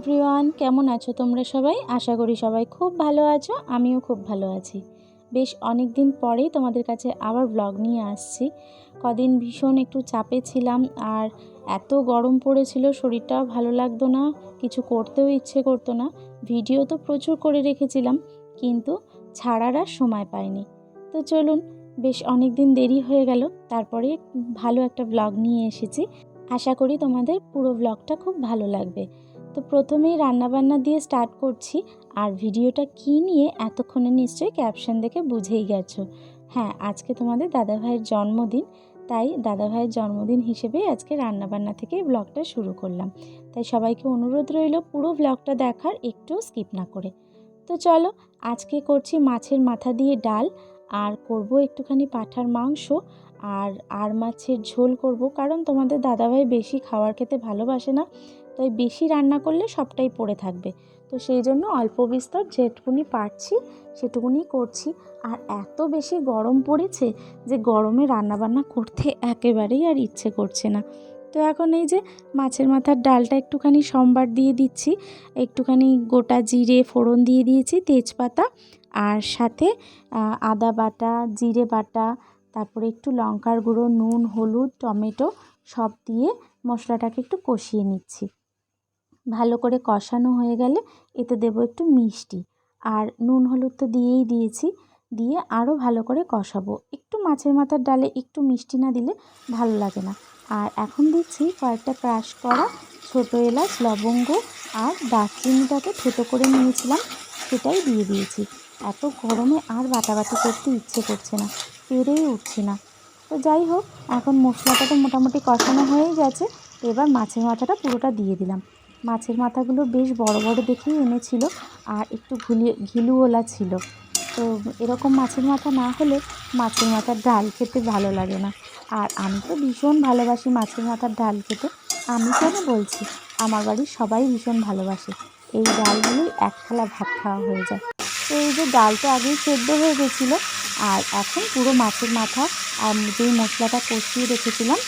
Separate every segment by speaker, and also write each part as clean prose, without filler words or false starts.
Speaker 1: Everyone, কেমন আছো তোমরা সবাই? আশা করি সবাই খুব ভালো আছো। আমিও খুব ভালো আছি। বেশ অনেক দিন পরেই তোমাদের কাছে আবার ব্লগ নিয়ে আসছি। কদিন ভীষণ একটু চাপে ছিলাম, আর এত গরম পড়েছিল, শরীরটাও ভালো লাগতো না, কিছু করতেও ইচ্ছে করতো না। ভিডিও তো প্রচুর করে রেখেছিলাম, কিন্তু ছাড়ার আর সময় পাইনি। তো চলুন, বেশ অনেক দিন দেরি হয়ে গেল, তারপরে ভালো একটা ব্লগ নিয়ে এসেছি। আশা করি তোমাদের পুরো ব্লগটা খুব ভালো লাগবে। তো প্রথমেই রান্নাবান্না দিয়ে স্টার্ট করছি। আর ভিডিওটা কী নিয়ে এতক্ষণে নিশ্চয়ই ক্যাপশন দেখে বুঝেই গেছো। হ্যাঁ, আজকে তোমাদের দাদাভাইয়ের জন্মদিন, তাই দাদাভাইয়ের জন্মদিন হিসেবে আজকে রান্নাবান্না থেকে ব্লগটা শুরু করলাম। তাই সবাইকে অনুরোধ রইল পুরো ব্লগটা দেখার, একটু স্কিপ না করে। তো চলো, আজকে করছি মাছের মাথা দিয়ে ডাল, আর করব একটুখানি পাঁঠার মাংস, আর মাছের ঝোল করব। কারণ তোমাদের দাদাভাই বেশি খাবার খেতে ভালোবাসে না, তাই বেশি রান্না করলে সবটাই পড়ে থাকবে। তো সেই জন্য অল্প বিস্তর যেটুকুনি পারছি সেটুকুনি করছি। আর এত বেশি গরম পড়েছে যে গরমে রান্নাবান্না করতে একেবারেই আর ইচ্ছে করছে না। তো এখন এই যে মাছের মাথার ডালটা একটুখানি সম্বার দিয়ে দিচ্ছি, একটুখানি গোটা জিরে ফোড়ন দিয়ে দিয়েছি, তেজপাতা, আর সাথে আদা বাটা, জিরে বাটা, তারপরে একটু লঙ্কার গুঁড়ো, নুন, হলুদ, টমেটো সব দিয়ে মশলাটাকে একটু কষিয়ে নিচ্ছি। ভালো করে কষানো হয়ে গেলে এতে দেবো একটু মিষ্টি, আর নুন হলুদ তো দিয়েই দিয়েছি, দিয়ে আরও ভালো করে কষাবো। একটু মাছের মাথার ডালে একটু মিষ্টি না দিলে ভালো লাগে না। আর এখন দিচ্ছি কয়েকটা ক্রাশ করা ছোটো এলাচ, লবঙ্গ আর দারচিনিটাকে থেতো করে নিয়েছিলাম, সেটাই দিয়ে দিয়েছি। এত গরমে আর বাটাবাটি করতে ইচ্ছে করছে না, পেরেই উঠছি না। তো যাই হোক, এখন মশলাটা তো মোটামুটি কষানো হয়েই গেছে। এবার মাছের মাথাটা পুরোটা দিয়ে দিলাম। মাছের মাথাগুলো বেশ বড় বড় দেখেই এনেছিল, আর একটু ঘিলুওলা ছিল। তো এরকম মাছের মাথা না হলে মাছের মাথার ডাল খেতে ভালো লাগে না। আর আমি তো ভীষণ ভালোবাসি মাছের মাথার ডাল খেতে। আমি কেন বলছি, আমার বাড়ির সবাই ভীষণ ভালোবাসে। এই ডাল হলেই এক থালা ভাত খাওয়া হয়ে যায়। তো এই যে ডাল তো আগেই সেদ্ধ হয়ে গেছিলো, আর এখন পুরো মাছের মাথা আর যেই মশলাটা কষিয়ে রেখেছিলাম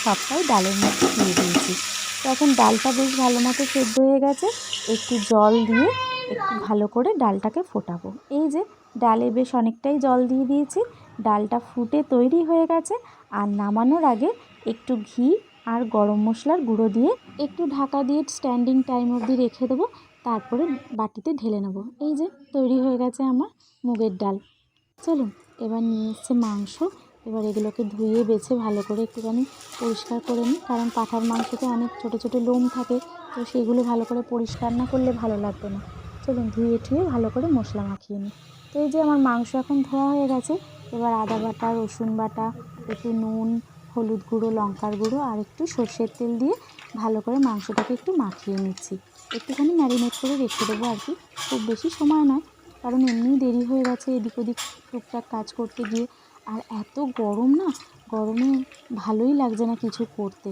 Speaker 1: সবটাই ডালের মধ্যে দিয়ে দিয়েছি। তো এখন ডালটা বেশ ভালো মতো সেদ্ধ হয়ে গেছে, একটু জল দিয়ে একটু ভালো করে ডালটাকে ফোটাবো। এই যে ডালে বেশ অনেকটাই জল দিয়ে দিয়েছি, ডালটা ফুটে তৈরি হয়ে গেছে। আর নামানোর আগে একটু ঘি আর গরম মশলার গুঁড়ো দিয়ে একটু ঢাকা দিয়ে স্ট্যান্ডিং টাইম অবধি রেখে দেবো, তারপরে বাটিতে ঢেলে নেবো। এই যে তৈরি হয়ে গেছে আমার মুগের ডাল। চলুন, এবার নিয়ে এসছে মাংস। এবার এগুলোকে ধুয়ে বেছে ভালো করে একটুখানি পরিষ্কার করে নিই, কারণ পাঁঠার মাংসতে অনেক ছোটো ছোটো লোম থাকে, তো সেগুলো ভালো করে পরিষ্কার না করলে ভালো লাগবে না। চলুন ধুয়ে ঠুয়ে ভালো করে মশলা মাখিয়ে নিই। তো এই যে আমার মাংস এখন ধোয়া হয়ে গেছে। এবার আদা বাটা, রসুন বাটা, একটু নুন, হলুদ গুঁড়ো, লঙ্কার গুঁড়ো আর একটু সর্ষের তেল দিয়ে ভালো করে মাংসটাকে একটু মাখিয়ে নিচ্ছি। একটুখানি ম্যারিনেট করে রেখে দেবো আর কি, খুব বেশি সময় নয়, কারণ এমনিই দেরি হয়ে গেছে এদিক ওদিক টুকটাক কাজ করতে গিয়ে। আর এত গরম না, গরমে ভালোই লাগছে না কিছু করতে।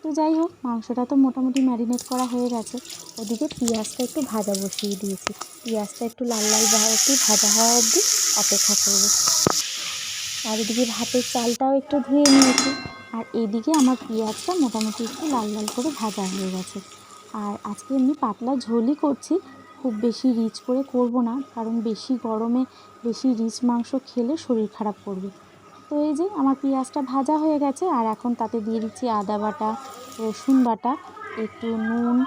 Speaker 1: তো যাই হোক, মাংসটা তো মোটামুটি ম্যারিনেট করা হয়ে গেছে। ওদিকে পেঁয়াজটা একটু ভাজা বসিয়ে দিয়েছি, পেঁয়াজটা একটু লাল লাল একটু ভাজা হওয়া অবধি অপেক্ষা করব। আর এদিকে ভাতের চালটাও একটু ধুয়ে নিয়েছি, আর এদিকে আমার পেঁয়াজটা মোটামুটি একটু লাল লাল করে ভাজা হয়ে গেছে। আর আজকে এমনি পাতলা ঝোলই করছি, খুব বেশি রিচ করে করব না, কারণ বেশি গরমে বেশি রিচ মাংস খেলে শরীর খারাপ করবে। তো এই যে আমার পেঁয়াজটা ভাজা হয়ে গেছে, আর এখন তাতে দিয়ে দিচ্ছি আদা বাটা, রসুন বাটা, একটু নুন,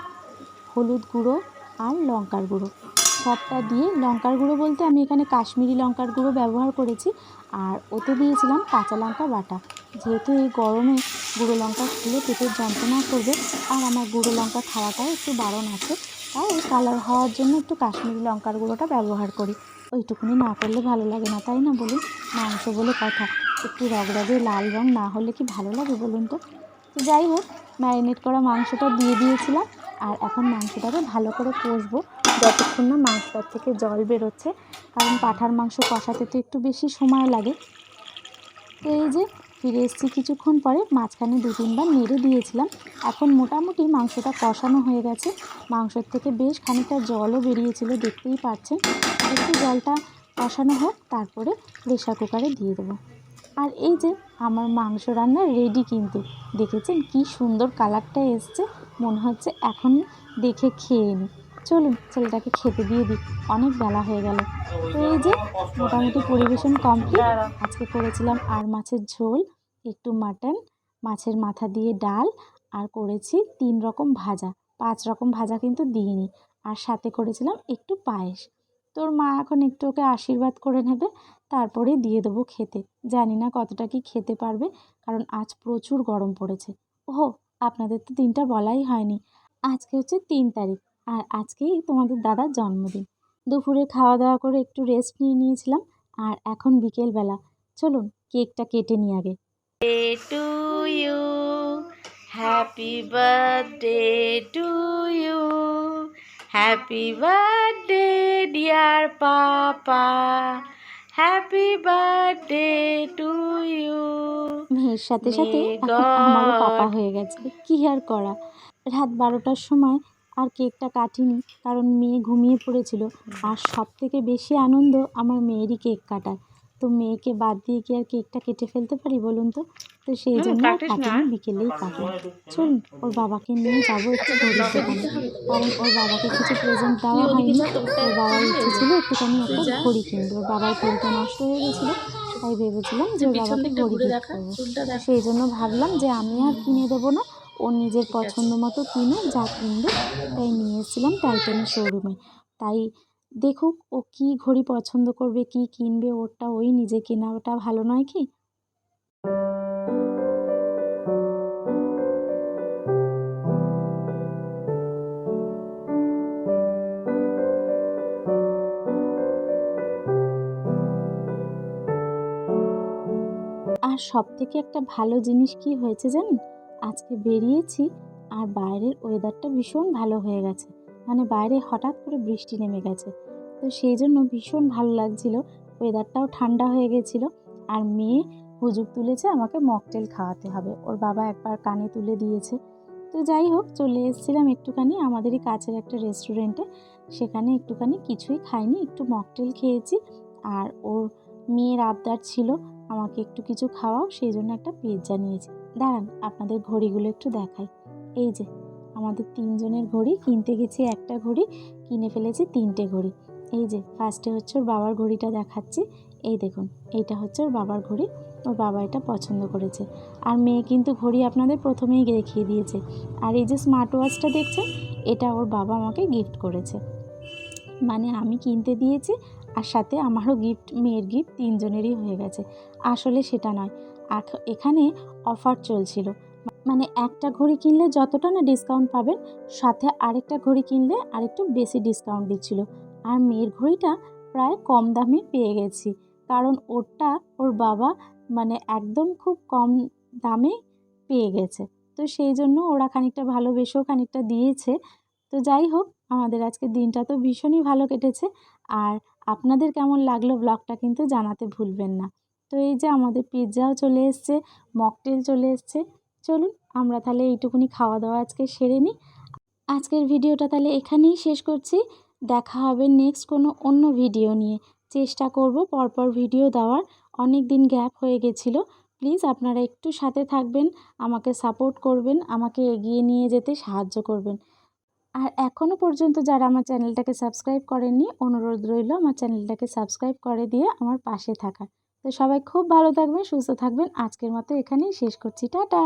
Speaker 1: হলুদ গুঁড়ো আর লঙ্কার গুঁড়ো। সবটা দিয়ে, লঙ্কার গুঁড়ো বলতে আমি এখানে কাশ্মীরি লঙ্কার গুঁড়ো ব্যবহার করেছি, আর ওতে দিয়েছিলাম কাঁচা লঙ্কা বাটা। যেহেতু এই গরমে গুঁড়ো লঙ্কা খেলে পেটের যন্ত্রণা করবে, আর আমার গুঁড়ো লঙ্কা খাওয়াটাও একটু বারণ আছে, তাই ওই কালার হওয়ার জন্য একটু কাশ্মীরি লঙ্কার গুঁড়োটা ব্যবহার করি। ওইটুকুনি না করলে ভালো লাগে না, তাই না বলুন? মাংস বলে কথা, একটু রগরগে লাল রং না হলে কি ভালো লাগে বলুন তো? তো যাই হোক, ম্যারিনেট করা মাংসটা দিয়ে দিয়েছিলাম, আর এখন মাংসটাকে ভালো করে কষবো যতক্ষণ না মাংসটার থেকে জল বেরোচ্ছে, কারণ পাঁঠার মাংস কষাতে তো একটু বেশি সময় লাগে। তো এই যে ফিরে এসেছি কিছুক্ষণ পরে, মাঝখানে 2-3 বার নেড়ে দিয়েছিলাম। এখন মোটামুটি মাংসটা কষানো হয়ে গেছে, মাংসর থেকে বেশ খানিকটা জলও বেরিয়েছিল, দেখতেই পাচ্ছেন। একটু জলটা কষানো হোক, তারপরে প্রেশার কুকারে দিয়ে দেবো। আর এই যে আমার মাংস রান্না রেডি, কিন্তু দেখেছেন কি সুন্দর কালারটা এসছে, মনে হচ্ছে এখনই দেখে খেয়ে নিই। চলুন ছেলেটাকে খেতে দিয়ে দিই, অনেক বেলা হয়ে গেল। তো এই যে মোটামুটি পরিবেশন কমপ্লিট। আজকে করেছিলাম আর মাছের ঝোল, একটু মাটন, মাছের মাথা দিয়ে ডাল, আর করেছি 3 রকম ভাজা, 5 রকম ভাজা কিন্তু দিইনি, আর সাথে করেছিলাম একটু পায়েস। তোর মা এখন একটু ওকে আশীর্বাদ করে নেবে, তারপরে দিয়ে দেবো খেতে। জানি না কতটা কি খেতে পারবে, কারণ আজ প্রচুর গরম পড়েছে। ওহো, আপনাদের তো দিনটা বলাই হয়নি, আজকে হচ্ছে 3 তারিখ, আর আজকেই তোমাদের দাদার জন্মদিন। দুপুরে খাওয়া দাওয়া করে একটু রেস্ট নিয়ে নিয়েছিলাম, আর এখন বিকেলবেলা। চলুন কেকটা কেটে নিই আগে।
Speaker 2: To you, happy birthday to you, happy birthday dear papa, happy birthday to you.
Speaker 1: মেয়ের সাথে সাথে এখন আমারও পাপা হয়ে গেছে, কি আর করা। রাত 12টার সময় আর কেকটা কাটিনি, কারণ মেয়ে ঘুমিয়ে পড়েছিল। আর সব থেকে বেশি আনন্দ আমার মেয়েরই কেক কাটার। তো মেয়েকে বাদ দিয়ে কি আর কেকটা কেটে ফেলতে পারি বলুন তো? তো সেই জন্য আর কাটিনি, বিকেলেই কাটলাম। চলুন ওর বাবাকে নিয়ে যাবো একটু ঘড়ির দোকানে, কারণ ওর বাবাকে কিছু প্রেজেন্ট দেওয়া হয়নি। ওর বাবার ইচ্ছে ছিল একটুখানি একটা ঘড়ি কিনবে, ওর বাবার ঘড়িটা নষ্ট হয়ে গেছিলো, তাই ভেবেছিলাম যে ওর বাবাকে ঘড়ি গিফট করবো। সেই জন্য ভাবলাম যে আমি আর কিনে দেবো না, ও নিজের পছন্দ মতো কিনুক, যা কিনবে। তাই নিয়ে এসেছিলাম টাইটানের শোরুমে। তাই দেখুক ও কী ঘড়ি পছন্দ করবে, কী কিনবে, ওরটা ওই নিজে কেনাটা ভালো নয় কি? আর সবথেকে একটা ভালো জিনিস কি হয়েছে জানেন? আজকে বেরিয়েছি আর বাইরের ওয়েদারটা ভীষণ ভালো হয়ে গেছে। মানে বাইরে হঠাৎ করে বৃষ্টি নেমে গেছে। তো সেই জন্য ভীষণ ভালো লাগছিল। ওয়েদারটাও ঠান্ডা হয়ে গেছিল। আর মেয়ে হুজুগ তুলেছে আমাকে মকটেল খাওয়াতে হবে। ওর বাবা একবার কানে তুলে দিয়েছে। তো যাই হোক, চলে এসেছিলাম একটুখানি আমাদেরই কাছের একটা রেস্টুরেন্টে। সেখানে একটুখানি কিছুই খাইনি, একটু মকটেল খেয়েছি। আর ওর মেয়ের আবদার ছিল আমাকে একটু কিছু খাওয়াও, সেই জন্য একটা পিৎজা নিয়েছি। দাঁড়ান আপনাদের ঘড়িগুলো একটু দেখাই। এই যে আমাদের 3 জনের ঘড়ি, কিনতে গেছি একটা ঘড়ি, কিনে ফেলেছি 3টে ঘড়ি। এই যে ফার্স্টে হচ্ছে ওর বাবার ঘড়িটা দেখাচ্ছি। এই দেখুন, এইটা হচ্ছে ওর বাবার ঘড়ি, ওর বাবা এটা পছন্দ করেছে। আর মেয়ে কিন্তু ঘড়ি আপনাদের প্রথমেই দেখিয়ে দিয়েছে। আর এই যে স্মার্ট ওয়াচটা দেখছেন, এটা ওর বাবা আমাকে গিফট করেছে। মানে আমি কিনতে দিয়েছি, আর সাথে আমারও গিফট, মেয়ের গিফট 3 জনেরই হয়ে গেছে। আসলে সেটা নয়, এখানে অফার চলছিল। মানে একটা ঘড়ি কিনলে যতটা না ডিসকাউন্ট পাবেন, সাথে আরেকটা ঘড়ি কিনলে আরেকটু বেশি ডিসকাউন্ট দিচ্ছিল। আর মেয়ের ঘড়িটা প্রায় কম দামে পেয়ে গেছি, কারণ ওরটা ওর বাবা মানে একদম খুব কম দামে পেয়ে গেছে। তো সেই জন্য ওরা খানিকটা ভালোবেসেও খানিকটা দিয়েছে। তো যাই হোক, আমাদের আজকের দিনটা তো ভীষণই ভালো কেটেছে। আর আপনাদের কেমন লাগলো ব্লগটা কিন্তু জানাতে ভুলবেন না। তো এই যে আমাদের পিৎজাও চলে এসছে, মকটেল চলে এসছে। চলুন আমরা তাহলে এইটুকুনি খাওয়া দাওয়া আজকে সেরে নিই। আজকের ভিডিওটা তাহলে এখানেই শেষ করছি। দেখা হবে নেক্সট কোনো অন্য ভিডিও নিয়ে। চেষ্টা করব পরপর ভিডিও দেওয়ার, অনেক দিন গ্যাপ হয়ে গেছিলো। প্লিজ আপনারা একটু সাথে থাকবেন, আমাকে সাপোর্ট করবেন, আমাকে এগিয়ে নিয়ে যেতে সাহায্য করবেন। আর এখনও পর্যন্ত যারা আমার চ্যানেলটাকে সাবস্ক্রাইব করেননি, অনুরোধ রইল আমার চ্যানেলটাকে সাবস্ক্রাইব করে দিয়ে আমার পাশে থাকার। তো সবাই খুব ভালো থাকবেন, সুস্থ থাকবেন। আজকের মতো এখানেই শেষ করছি। টাটা।